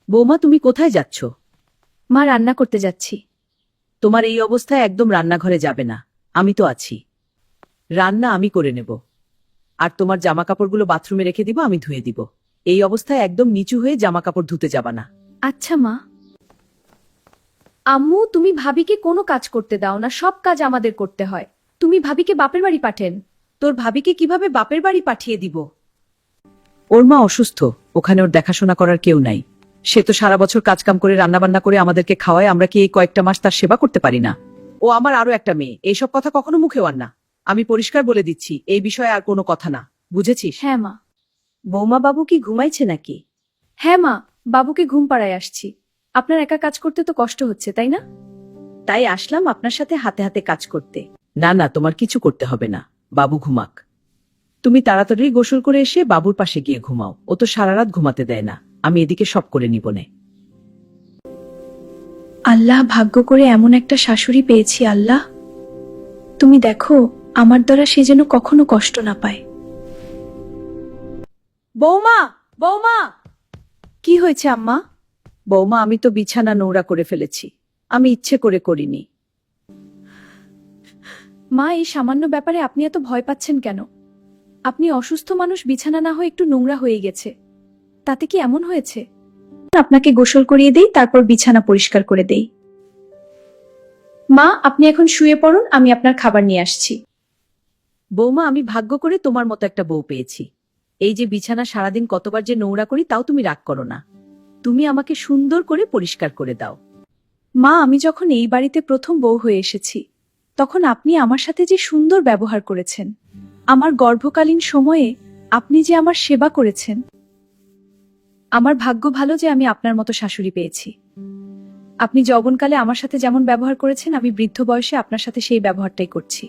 বৌমা, তুমি কোথায় যাচ্ছ? মা, রান্না করতে যাচ্ছি। তোমার এই অবস্থায় একদম রান্নাঘরে যাবে না, আমি তো আছি। রান্না আমি করে নেব। আর তোমার জামাকাপড়গুলো বাথরুমে রেখে দিব, আমি ধুয়ে দিব। এই অবস্থায় একদম নিচু হয়ে জামাকাপড় ধুতে যাবা না। আচ্ছা মা। আম্মু, তুমি ভাবিকে কোনো কাজ করতে দাও না, সব কাজ আমাদের করতে হয়। তুমি ভাবিকে বাপের বাড়ি পাঠেন। তোর ভাবিকে কিভাবে বাপের বাড়ি পাঠিয়ে দিব? ওর মা অসুস্থ, ওখানে ওর দেখাশোনা করার কেউ নাই। সে তো সারা বছর কাজকাম করে রান্নাবান্না করে আমাদেরকে খাওয়ায়, আমরা কি এই কয়েকটা মাস তার সেবা করতে পারি না? ও আমার আরো একটা মেয়ে, এইসব কথা কখনো মুখেও আন না। আমি পরিষ্কার বলে দিচ্ছি, এই বিষয়ে আর কোনো কথা না, বুঝেছিস? হ্যাঁ মা। বৌমা, বাবু কি ঘুমাইছে নাকি? হ্যাঁ মা, বাবুকে ঘুম পাড়ায় আসছি। আপনার একা কাজ করতে তো কষ্ট হচ্ছে, তাই না? তাই আসলাম আপনার সাথে হাতে হাতে কাজ করতে। না না, তোমার কিছু করতে হবে না, বাবু ঘুমাক। তুমি তাড়াতাড়ি গোসল করে এসে বাবুর পাশে গিয়ে ঘুমাও, ও তো সারা রাত ঘুমাতে দেয় না। আমি এদিকে সব করে নিব নে। আল্লাহ, ভাগ্য করে এমন একটা শাশুড়ি পেয়েছি আল্লাহ। তুমি দেখো আমার দ্বারা সে যেন কখনো কষ্ট না পায়। বৌমা, বৌমা! কি হয়েছে আম্মা? বৌমা, আমি তো বিছানা নোংরা করে ফেলেছি। আমি ইচ্ছে করে করিনি। মা, এই সামান্য ব্যাপারে আপনি এত ভয় পাচ্ছেন কেন? আপনি অসুস্থ মানুষ, বিছানা না হয়ে একটু নোংরা হয়ে গেছে, তাতে কি এমন হয়েছে? আপনাকে গোসল করিয়ে দেই, তারপর বিছানা পরিষ্কার করে দেই। মা, আপনি এখন শুয়ে পড়ুন, আমি আপনার খাবার নিয়ে আসছি। বৌমা, আমি ভাগ্য করে তোমার মতো একটা বউ পেয়েছি। এই যে বিছানা সারাদিন কতবার যে নোংরা করি, তাও তুমি রাগ করো না। তুমি আমাকে সুন্দর করে পরিষ্কার করে দাও। মা, আমি যখন এই বাড়িতে প্রথম বউ হয়ে এসেছি, তখন আপনি আমার সাথে যে সুন্দর ব্যবহার করেছেন, আমার গর্ভকালীন সময়ে আপনি যে আমার সেবা করেছেন, আমার ভাগ্য ভালো যে আমি আপনার মতো শাশুড়ি পেয়েছি। আপনি যৌবনকালে আমার সাথে যেমন ব্যবহার করেছেন, আমি বৃদ্ধ বয়সে আপনার সাথে সেই ব্যবহারটাই করছি।